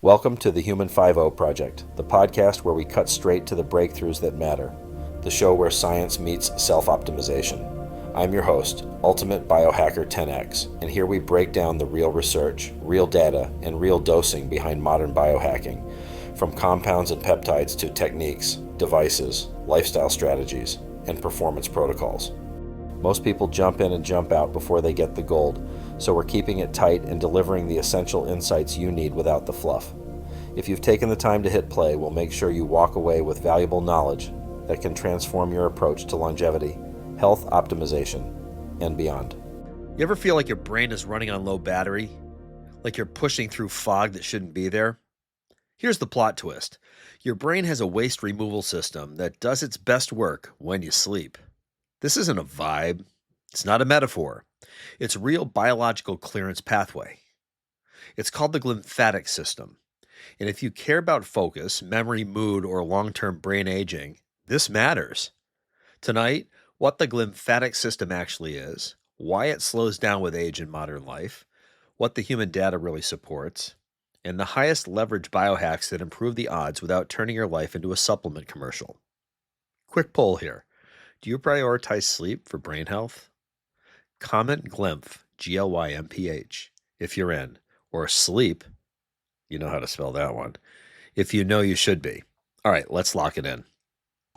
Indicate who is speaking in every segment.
Speaker 1: Welcome to the Human 5 Project, the podcast where we cut straight to the breakthroughs that matter, the show where science meets self-optimization. I'm your host, Ultimate Biohacker 10X, and here we break down the real research, real data, and real dosing behind modern biohacking, from compounds and peptides to techniques, devices, lifestyle strategies, and performance protocols. Most people jump in and jump out before they get the gold, so we're keeping it tight and delivering the essential insights you need without the fluff. If you've taken the time to hit play, we'll make sure you walk away with valuable knowledge that can transform your approach to longevity, health optimization, and beyond.
Speaker 2: You ever feel like your brain is running on low battery? Like you're pushing through fog that shouldn't be there? Here's the plot twist. Your brain has a waste removal system that does its best work when you sleep. This isn't a vibe. It's not a metaphor. It's a real biological clearance pathway. It's called the glymphatic system. And if you care about focus, memory, mood, or long-term brain aging, this matters. Tonight, what the glymphatic system actually is, why it slows down with age in modern life, what the human data really supports, and the highest leverage biohacks that improve the odds without turning your life into a supplement commercial. Quick poll here. Do you prioritize sleep for brain health? Comment GLYMPH, G-L-Y-M-P-H, if you're in, or sleep, you know how to spell that one, if you know you should be. All right, let's lock it in.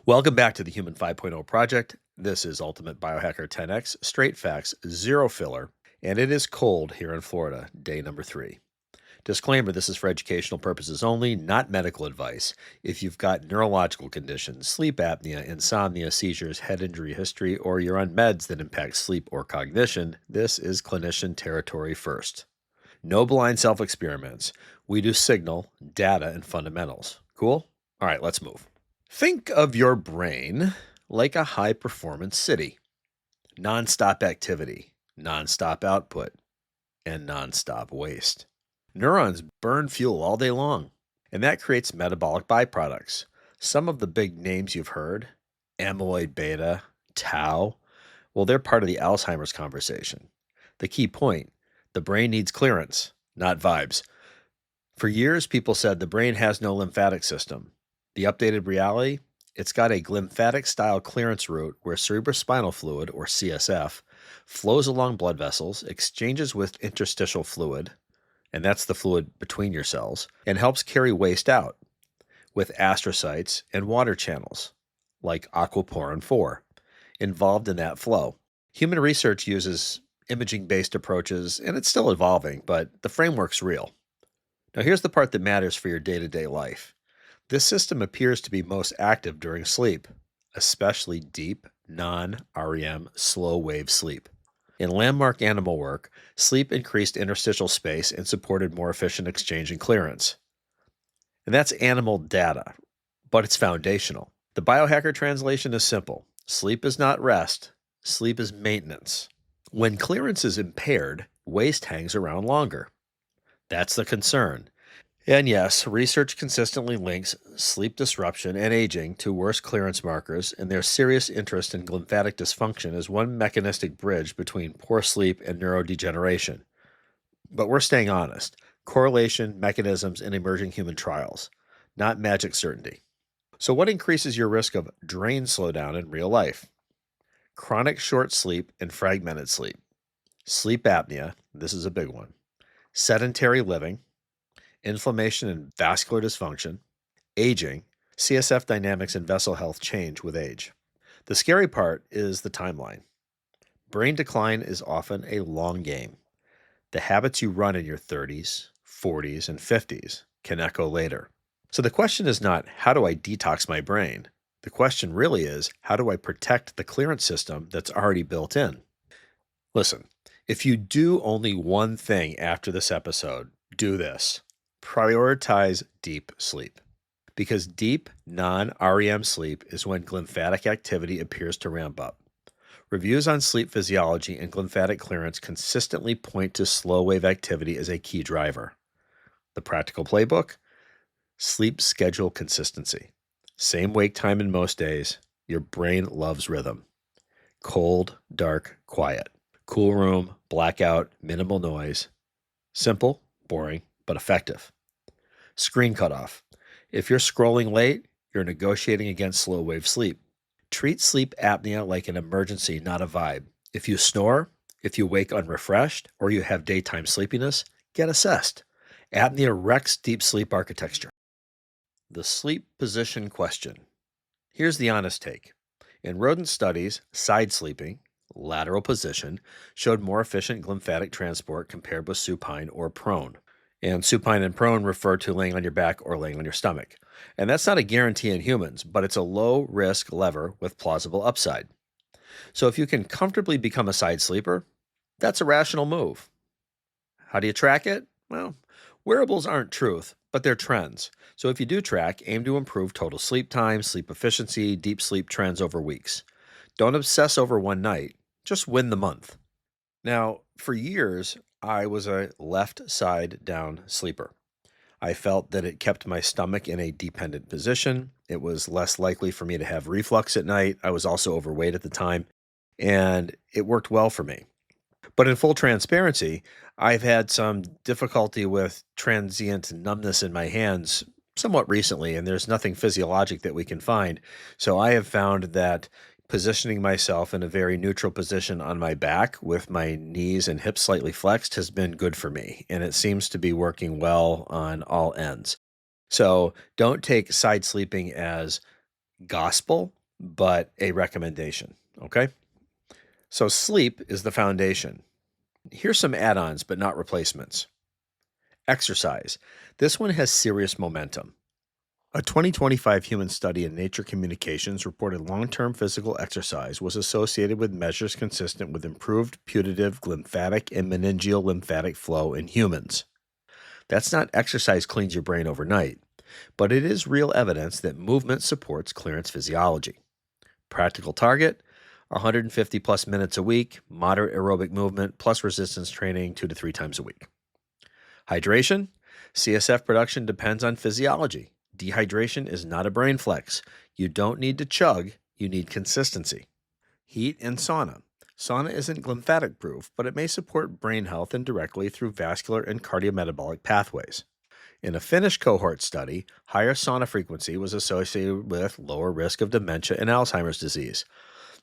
Speaker 2: Welcome back to the Human 5.0 Project. This is Ultimate Biohacker 10X, straight facts, zero filler, and it is cold here in Florida, day number 3. Disclaimer, this is for educational purposes only, not medical advice. If you've got neurological conditions, sleep apnea, insomnia, seizures, head injury history, or you're on meds that impact sleep or cognition, this is clinician territory first. No blind self-experiments. We do signal, data, and fundamentals. Cool? All right, let's move. Think of your brain like a high-performance city. Non-stop activity, non-stop output, and non-stop waste. Neurons burn fuel all day long, and that creates metabolic byproducts. Some of the big names you've heard, amyloid beta, tau, well, they're part of the Alzheimer's conversation. The key point, the brain needs clearance, not vibes. For years, people said the brain has no lymphatic system. The updated reality, it's got a glymphatic-style clearance route where cerebrospinal fluid, or CSF, flows along blood vessels, exchanges with interstitial fluid, and that's the fluid between your cells, and helps carry waste out with astrocytes and water channels, like aquaporin 4, involved in that flow. Human research uses imaging-based approaches, and it's still evolving, but the framework's real. Now here's the part that matters for your day-to-day life. This system appears to be most active during sleep, especially deep, non-REM, slow-wave sleep. In landmark animal work, sleep increased interstitial space and supported more efficient exchange and clearance. And that's animal data, but it's foundational. The biohacker translation is simple. Sleep is not rest. Sleep is maintenance. When clearance is impaired, waste hangs around longer. That's the concern. And yes, research consistently links sleep disruption and aging to worse clearance markers, and there's serious interest in glymphatic dysfunction as one mechanistic bridge between poor sleep and neurodegeneration. But we're staying honest. Correlation, mechanisms, and emerging human trials, not magic certainty. So what increases your risk of brain slowdown in real life? Chronic short sleep and fragmented sleep. Sleep apnea, this is a big one. Sedentary living. Inflammation and vascular dysfunction, aging, CSF dynamics and vessel health change with age. The scary part is the timeline. Brain decline is often a long game. The habits you run in your 30s, 40s, and 50s can echo later. So the question is not, how do I detox my brain? The question really is, how do I protect the clearance system that's already built in? Listen, if you do only one thing after this episode, do this. Prioritize deep sleep, because deep, non-REM sleep is when glymphatic activity appears to ramp up. Reviews on sleep physiology and glymphatic clearance consistently point to slow-wave activity as a key driver. The practical playbook? Sleep schedule consistency. Same wake time in most days. Your brain loves rhythm. Cold, dark, quiet. Cool room, blackout, minimal noise. Simple, boring, but effective. Screen cutoff. If you're scrolling late, you're negotiating against slow wave sleep. Treat sleep apnea like an emergency, not a vibe. If you snore, if you wake unrefreshed, or you have daytime sleepiness, get assessed. Apnea wrecks deep sleep architecture. The sleep position question. Here's the honest take. In rodent studies, side sleeping, lateral position, showed more efficient glymphatic transport compared with supine or prone. And supine and prone refer to laying on your back or laying on your stomach. And that's not a guarantee in humans, but it's a low-risk lever with plausible upside. So if you can comfortably become a side sleeper, that's a rational move. How do you track it? Well, wearables aren't truth, but they're trends. So if you do track, aim to improve total sleep time, sleep efficiency, deep sleep trends over weeks. Don't obsess over one night, just win the month. Now, for years, I was a left side down sleeper. I felt that it kept my stomach in a dependent position. It was less likely for me to have reflux at night. I was also overweight at the time, and it worked well for me. But in full transparency, I've had some difficulty with transient numbness in my hands somewhat recently, and there's nothing physiologic that we can find. So I have found that positioning myself in a very neutral position on my back with my knees and hips slightly flexed has been good for me, and it seems to be working well on all ends. So don't take side sleeping as gospel, but a recommendation, okay? So sleep is the foundation. Here's some add-ons, but not replacements. Exercise. This one has serious momentum. A 2025 human study in Nature Communications reported long-term physical exercise was associated with measures consistent with improved putative glymphatic and meningeal lymphatic flow in humans. That's not exercise cleans your brain overnight, but it is real evidence that movement supports clearance physiology. Practical target, 150 plus minutes a week, moderate aerobic movement plus resistance training 2 to 3 times a week. Hydration, CSF production depends on physiology. Dehydration is not a brain flex. You don't need to chug, you need consistency. Heat and sauna. Sauna isn't glymphatic proof, but it may support brain health indirectly through vascular and cardiometabolic pathways. In a Finnish cohort study, higher sauna frequency was associated with lower risk of dementia and Alzheimer's disease.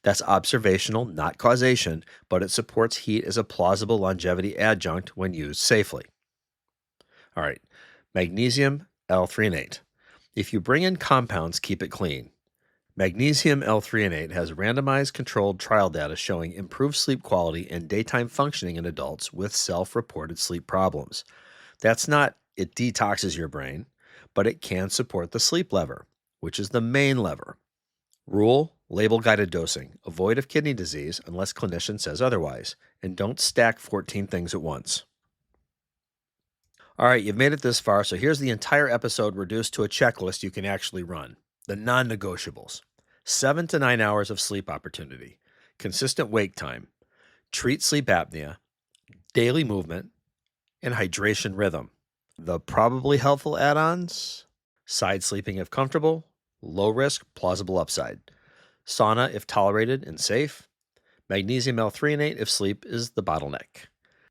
Speaker 2: That's observational, not causation, but it supports heat as a plausible longevity adjunct when used safely. All right, magnesium L-threonate. If you bring in compounds, keep it clean. Magnesium L-threonate has randomized controlled trial data showing improved sleep quality and daytime functioning in adults with self-reported sleep problems. That's not it detoxes your brain, but it can support the sleep lever, which is the main lever. Rule, label-guided dosing. Avoid of kidney disease unless clinician says otherwise, and don't stack 14 things at once. All right, you've made it this far, so here's the entire episode reduced to a checklist you can actually run. The non-negotiables. 7 to 9 hours of sleep opportunity. Consistent wake time. Treat sleep apnea. Daily movement. And hydration rhythm. The probably helpful add-ons. Side sleeping if comfortable. Low risk, plausible upside. Sauna if tolerated and safe. Magnesium L-threonate if sleep is the bottleneck.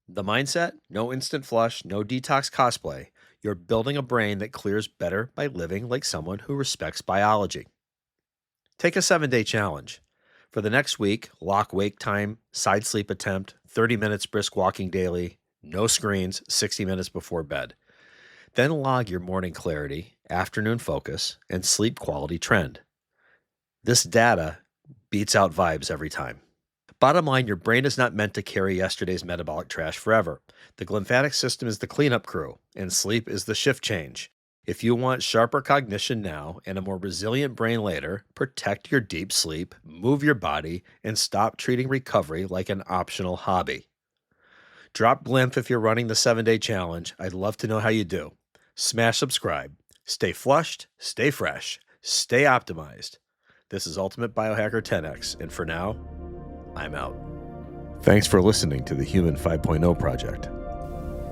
Speaker 2: The mindset, no instant flush, no detox cosplay. You're building a brain that clears better by living like someone who respects biology. Take a 7-day challenge. For the next week, lock wake time, side sleep attempt, 30 minutes brisk walking daily, no screens, 60 minutes before bed. Then log your morning clarity, afternoon focus, and sleep quality trend. This data beats out vibes every time. Bottom line, your brain is not meant to carry yesterday's metabolic trash forever. The glymphatic system is the cleanup crew, and sleep is the shift change. If you want sharper cognition now and a more resilient brain later, protect your deep sleep, move your body, and stop treating recovery like an optional hobby. Drop Glymph if you're running the 7-day challenge. I'd love to know how you do. Smash subscribe. Stay flushed, stay fresh, stay optimized. This is Ultimate Biohacker 10X, and for now, I'm out. Thanks for listening to the Human 5.0 Project.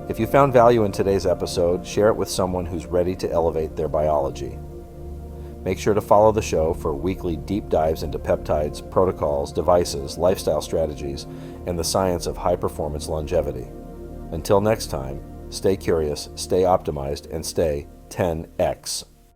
Speaker 1: If you found value in today's episode, share it with someone who's ready to elevate their biology. Make sure to follow the show for weekly deep dives into peptides, protocols, devices, lifestyle strategies, and the science of high-performance longevity. Until next time, stay curious, stay optimized, and stay 10x